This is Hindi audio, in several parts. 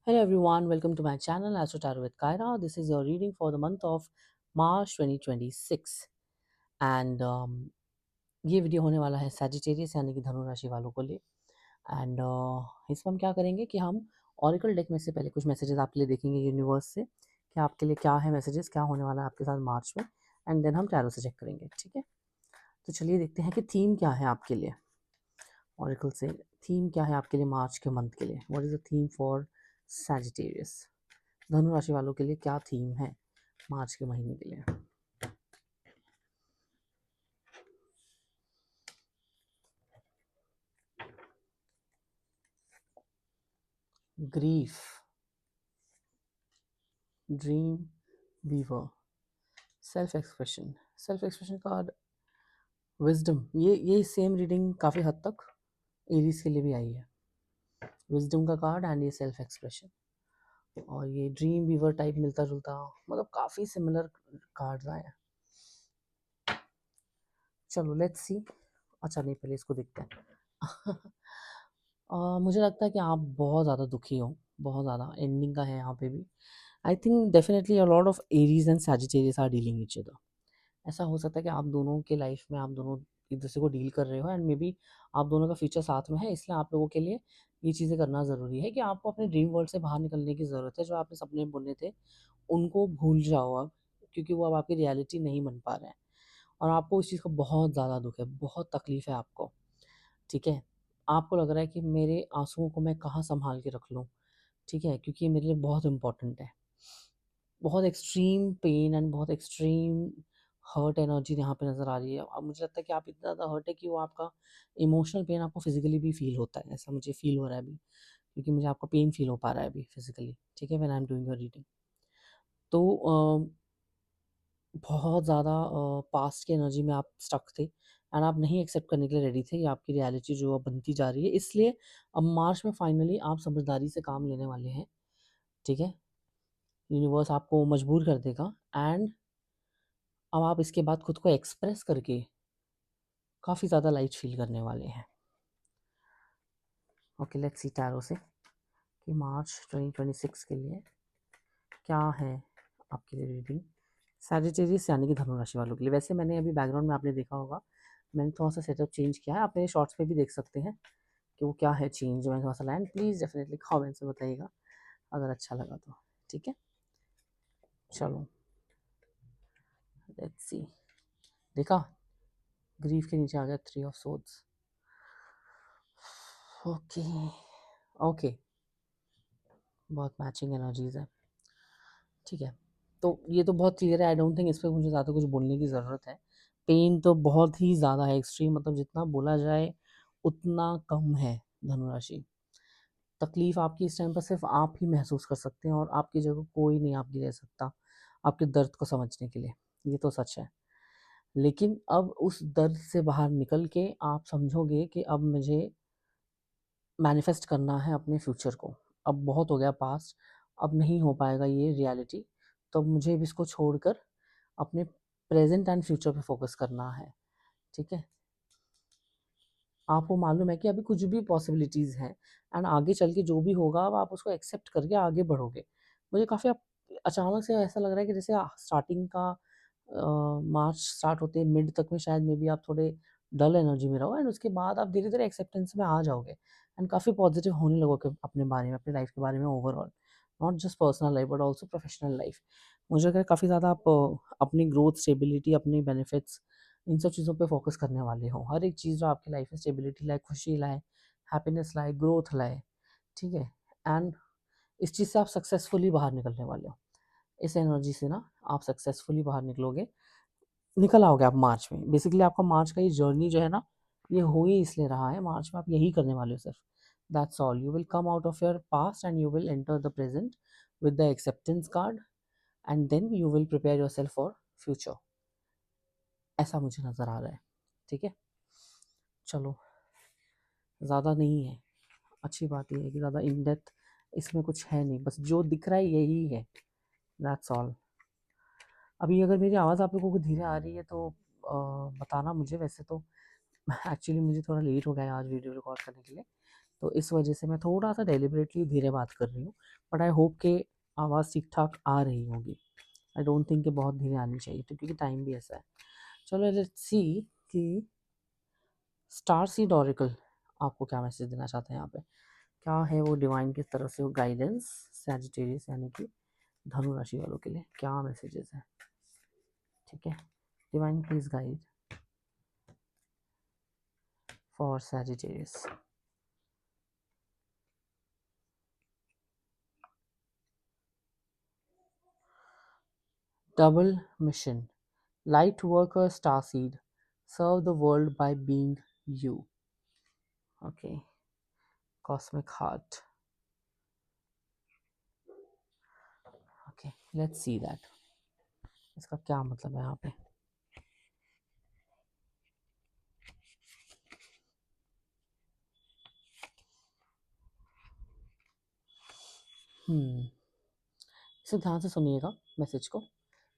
Hello everyone, welcome to my channel Astro Tarot with Kyra. This is your reading for the month of March 2026 and ये वीडियो होने वाला है सैजिटेरियस यानी कि धनु राशि वालों को लिए एंड इसमें हम क्या करेंगे कि हम ऑरिकल डेक में से पहले कुछ मैसेजेस आपके लिए देखेंगे यूनिवर्स से कि आपके लिए क्या है मैसेजेस, क्या होने वाला है आपके साथ मार्च में एंड देन हम टैरो से चेक करेंगे। ठीक है, तो चलिए देखते हैं कि थीम क्या है आपके लिए। ऑरिकल से थीम क्या है आपके लिए मार्च के मंथ के लिए। What is the theme for Sagittarius, धनु राशि वालों के लिए क्या थीम है मार्च के महीने के लिए। Grief, dream weaver, self expression card, wisdom. ये सेम रीडिंग काफ़ी हद तक एरीज के लिए भी आई है। विजडम का कार्ड एंड ये सेल्फ एक्सप्रेशन, और ये ड्रीम वीवर टाइप मिलता जुलता, मतलब काफ़ी सिमिलर कार्ड्स आए हैं। चलो लेट्स सी। अच्छा नहीं, पहले इसको देखते हैं। मुझे लगता है कि आप बहुत ज़्यादा दुखी हो, बहुत ज़्यादा एंडिंग का है यहाँ पे भी। I think definitely a lot of Aries and Sagittarius are dealing each other. ऐसा हो सकता है कि आप दोनों के लाइफ में आप दोनों एक दूसरे को डील कर रहे हो एंड मे बी आप दोनों का फ्यूचर साथ में है, इसलिए आप लोगों के लिए ये चीज़ें करना ज़रूरी है कि आपको अपने ड्रीम वर्ल्ड से बाहर निकलने की ज़रूरत है। जो आपने सपने बुने थे उनको भूल जाओ अब, क्योंकि वो अब आपकी रियलिटी नहीं बन पा रहे हैं और आपको इस चीज़ का बहुत ज़्यादा दुख है, बहुत तकलीफ है आपको। ठीक है, आपको लग रहा है कि मेरे आंसुओं को मैं कहाँ संभाल के रख लूँ। ठीक है, क्योंकि ये मेरे लिए बहुत इंपॉर्टेंट है। बहुत एक्सट्रीम पेन एंड बहुत एक्सट्रीम हर्ट एनर्जी यहाँ पे नज़र आ रही है। अब मुझे लगता है कि आप इतना ज़्यादा हर्ट है कि वो आपका इमोशनल पेन आपको फिजिकली भी फील होता है। ऐसा मुझे फील हो रहा है अभी, क्योंकि मुझे आपका पेन फील हो पा रहा है अभी फिजिकली। ठीक है, when I am doing your reading. तो बहुत ज़्यादा पास्ट की एनर्जी में आप स्टक थे एंड आप नहीं एक्सेप्ट करने के लिए रेडी थे कि आपकी रियलिटी जो अब बनती जा रही है। इसलिए अब मार्च में फाइनली आप समझदारी से काम लेने वाले हैं। ठीक है, यूनिवर्स आपको मजबूर कर देगा एंड अब आप इसके बाद खुद को एक्सप्रेस करके काफ़ी ज़्यादा लाइट फील करने वाले हैं। ओके, लेट्स सी टैरो से कि मार्च 2026 के लिए क्या है आपके लिए रीडिंग सैजिटेरियस यानी कि धनु राशि वालों के लिए। वैसे मैंने अभी बैकग्राउंड में आपने देखा होगा, मैंने थोड़ा सा सेटअप चेंज किया है। आप मेरे शॉर्ट्स पे भी देख सकते हैं कि वो क्या है चेंज जो मैंने थोड़ा सा लाया। प्लीज़ डेफिनेटली कमेंट्स में बताइएगा अगर अच्छा लगा तो। ठीक है, चलो लेट्स सी। देखा, ग्रीफ के नीचे आ गया 3 ऑफ सोर्ड्स। ओके ओके, बहुत मैचिंग एनर्जीज है। ठीक है, तो ये तो बहुत क्लियर है। आई डोंट थिंक इस पर मुझे ज़्यादा कुछ बोलने की ज़रूरत है। पेन तो बहुत ही ज़्यादा है, एक्सट्रीम, मतलब जितना बोला जाए उतना कम है। धनुराशि, तकलीफ़ आपकी इस टाइम पर सिर्फ आप ही महसूस कर सकते हैं और आपकी जगह कोई नहीं आपकी ले सकता आपके दर्द को समझने के लिए। ये तो सच है। लेकिन अब उस दर्द से बाहर निकल के आप समझोगे कि अब मुझे मैनिफेस्ट करना है अपने फ्यूचर को। अब बहुत हो गया पास्ट, अब नहीं हो पाएगा ये रियलिटी, तो अब मुझे भी इसको छोड़कर अपने प्रेजेंट एंड फ्यूचर पे फोकस करना है। ठीक है, आपको मालूम है कि अभी कुछ भी पॉसिबिलिटीज़ हैं एंड आगे चल के जो भी होगा अब आप उसको एक्सेप्ट करके आगे बढ़ोगे। मुझे काफ़ी अचानक से ऐसा लग रहा है कि जैसे स्टार्टिंग का मार्च स्टार्ट होते मिड तक में शायद मे बी आप थोड़े डल एनर्जी में रहो एंड उसके बाद आप धीरे धीरे एक्सेप्टेंस में आ जाओगे एंड काफ़ी पॉजिटिव होने लगोगे अपने बारे में, अपनी लाइफ के बारे में overall. Not just personal life but also professional life. मुझे लग रहा है काफ़ी ज़्यादा आप अपनी ग्रोथ, स्टेबिलिटी, अपनी बेनिफिट्स, इन सब चीज़ों पे फोकस करने वाले हो। हर एक चीज़ जो आपकी लाइफ में स्टेबिलिटी लाए, खुशी लाए, हैप्पीनेस लाए, ग्रोथ लाए। ठीक है, एंड इस चीज़ से आप सक्सेसफुली बाहर निकलने वाले हो। इस एनर्जी से ना आप सक्सेसफुली बाहर निकलोगे, निकल आओगे आप मार्च में। बेसिकली आपका मार्च का ये जर्नी जो है ना, ये हो ही इसलिए रहा है। मार्च में आप यही करने वाले हो सिर्फ। That's all. You will come out of your past and you will enter the present with the acceptance card and then you will prepare yourself for future. ऐसा मुझे नज़र आ रहा है। ठीक है, चलो ज़्यादा नहीं है। अच्छी बात ये है कि ज़्यादा इन डेप्थ इसमें कुछ है नहीं, बस जो दिख रहा है यही है। That's all. अभी अगर मेरी आवाज़ आप लोगों को धीरे आ रही है तो बताना मुझे। वैसे तो एक्चुअली मुझे थोड़ा लेट हो गया है आज वीडियो रिकॉर्ड करने के लिए, तो इस वजह से मैं थोड़ा सा डेलिबरेटली धीरे बात कर रही हूँ, बट आई होप कि आवाज़ ठीक ठाक आ रही होगी। आई डोंट थिंक कि बहुत धीरे आनी चाहिए, तो क्योंकि टाइम भी ऐसा है। चलो लेट्स सी कि स्टार सीड ऑरिकल आपको क्या मैसेज देना चाहते हैं यहाँ पे। क्या है वो डिवाइन की तरफ से वो गाइडेंस सैजिटेरियस यानी कि धनु राशि वालों के लिए क्या मैसेजेस हैं? ठीक है, divine please guide for Sagittarius. Double mission, light worker starseed, serve the world by being you. Okay, cosmic heart. Okay, let's see that. इसका क्या मतलब है यहाँ पे? इसे ध्यान से सुनिएगा मैसेज को,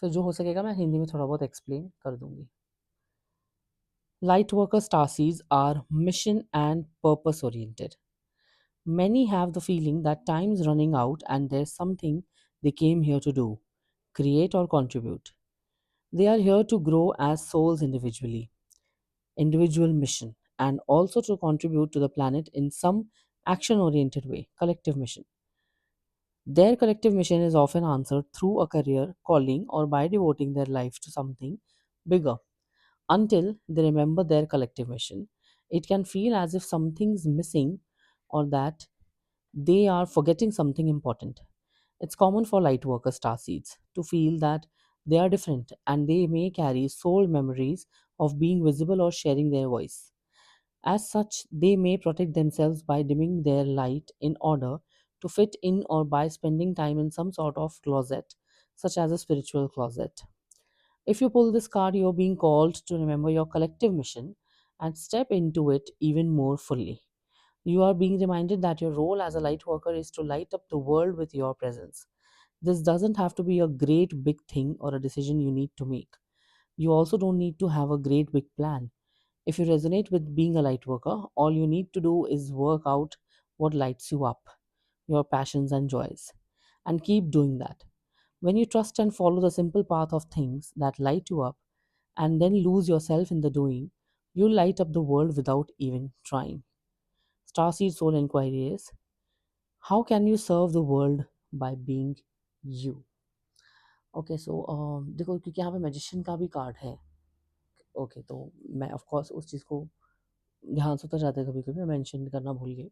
फिर जो हो सकेगा मैं हिंदी में थोड़ा बहुत एक्सप्लेन कर दूंगी। Light worker starseeds are mission and purpose oriented. Many have the feeling that time is running out and there's something they came here to do, create or contribute. They are here to grow as souls individually, individual mission, and also to contribute to the planet in some action oriented way, collective mission. Their collective mission is often answered through a career, calling, or by devoting their life to something bigger. Until they remember their collective mission, it can feel as if something's missing or that they are forgetting something important. It's common for light worker starseeds to feel that they are different and they may carry soul memories of being visible or sharing their voice. As such, they may protect themselves by dimming their light in order to fit in or by spending time in some sort of closet, such as a spiritual closet. If you pull this card, you're being called to remember your collective mission and step into it even more fully. You are being reminded that your role as a light worker is to light up the world with your presence. This doesn't have to be a great big thing or a decision you need to make. You also don't need to have a great big plan. If you resonate with being a light worker, all you need to do is work out what lights you up, your passions and joys, and keep doing that. When you trust and follow the simple path of things that light you up and then lose yourself in the doing, you'll light up the world without even trying. Starseed Soul Inquiry is, how can you serve the world by being you? Okay so देखो क्योंकि यहाँ पे मैजिशियन का भी कार्ड है। ओके तो मैं ऑफ कोर्स उस चीज़ को ध्यान से उतर जाते हैं, कभी कभी मैं मेंशन करना भूल गई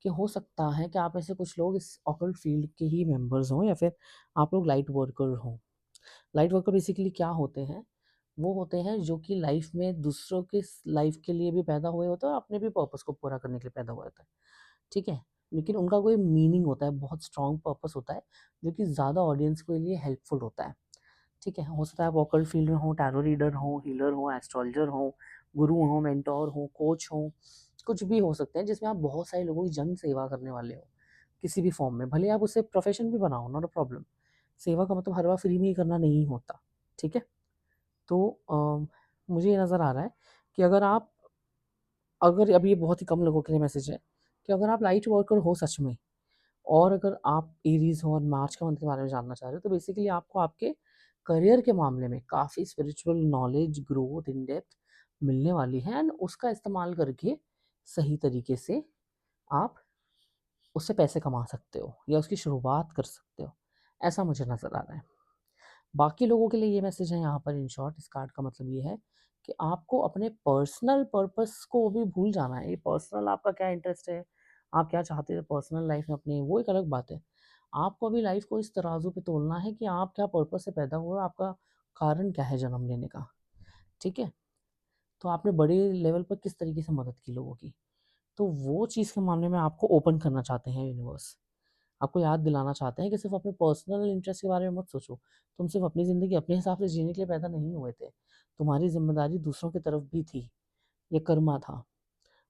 कि हो सकता है कि आप ऐसे कुछ लोग इस ऑकल्ट फील्ड के ही मेंबर्स हों या फिर आप लोग लाइट वर्कर हों। लाइट वर्कर बेसिकली क्या होते हैं? वो होते हैं जो कि लाइफ में दूसरों के लाइफ के लिए भी पैदा हुए होते हैं और अपने भी पर्पस को पूरा करने के लिए पैदा हुए होते हैं। ठीक है, लेकिन उनका कोई मीनिंग होता है, बहुत स्ट्रॉन्ग पर्पस होता है जो कि ज़्यादा ऑडियंस के लिए हेल्पफुल होता है। ठीक है, हो सकता है आप ऑकल्ट फील्ड में हो, टैरो रीडर हो, हीलर हो, एस्ट्रोलॉजर हो, गुरु हो, मेंटोर हो, कोच हो, कुछ भी हो सकते हैं जिसमें आप बहुत सारे लोगों की जन सेवा करने वाले हो किसी भी फॉर्म में, भले आप उसे प्रोफेशन भी बनाओ, नॉट अ प्रॉब्लम। सेवा का मतलब हर बार फ्री में ही करना नहीं होता। ठीक है, तो मुझे ये नज़र आ रहा है कि अगर अब ये बहुत ही कम लोगों के लिए मैसेज है कि अगर आप लाइट वर्कर हो सच में, और अगर आप एरीज हो और मार्च का मंथ के बारे में जानना चाह रहे हो, तो बेसिकली आपको आपके करियर के मामले में काफ़ी spiritual knowledge, growth, in depth मिलने वाली है एंड उसका इस्तेमाल करके सही तरीके से आप उससे पैसे कमा सकते हो या उसकी शुरुआत कर सकते हो, ऐसा मुझे नज़र आ रहा है। बाकी लोगों के लिए ये मैसेज है यहाँ पर, इन शॉर्ट इस कार्ड का मतलब ये है कि आपको अपने पर्सनल पर्पस को भी भूल जाना है। ये पर्सनल आपका क्या इंटरेस्ट है, आप क्या चाहते हैं पर्सनल लाइफ में अपने, वो एक अलग बात है। आपको अभी लाइफ को इस तराजू पे तोलना है कि आप क्या पर्पस से पैदा हुए, आपका कारण क्या है जन्म लेने का। ठीक है, तो आपने बड़े लेवल पर किस तरीके से मदद की लोगों की, तो वो चीज़ के मामले में आपको ओपन करना चाहते हैं यूनिवर्स। आपको याद दिलाना चाहते हैं कि सिर्फ अपने पर्सनल इंटरेस्ट के बारे में मत सोचो। तुम सिर्फ अपनी ज़िंदगी अपने हिसाब से जीने के लिए पैदा नहीं हुए थे। तुम्हारी ज़िम्मेदारी दूसरों की तरफ भी थी। ये कर्मा था।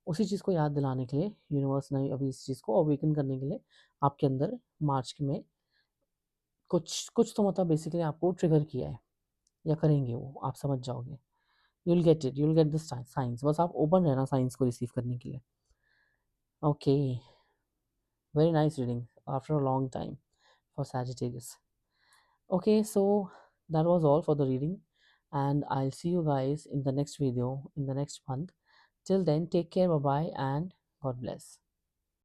उसी चीज़ को याद दिलाने के लिए यूनिवर्स ने अभी इस चीज़ को अवेकन करने के लिए आपके अंदर मार्च में कुछ कुछ तो मतलब बेसिकली आपको ट्रिगर किया है या करेंगे वो, आप समझ जाओगे। You will get it, you will get this science. बस आप ओपन रहना साइंस को रिसीव करने के लिए। Okay, very nice reading after a long time for Sagittarius. Okay, so that was all for the reading, and I'll see you guys in the next video in the next month. Till then, take care, bye bye, and God bless.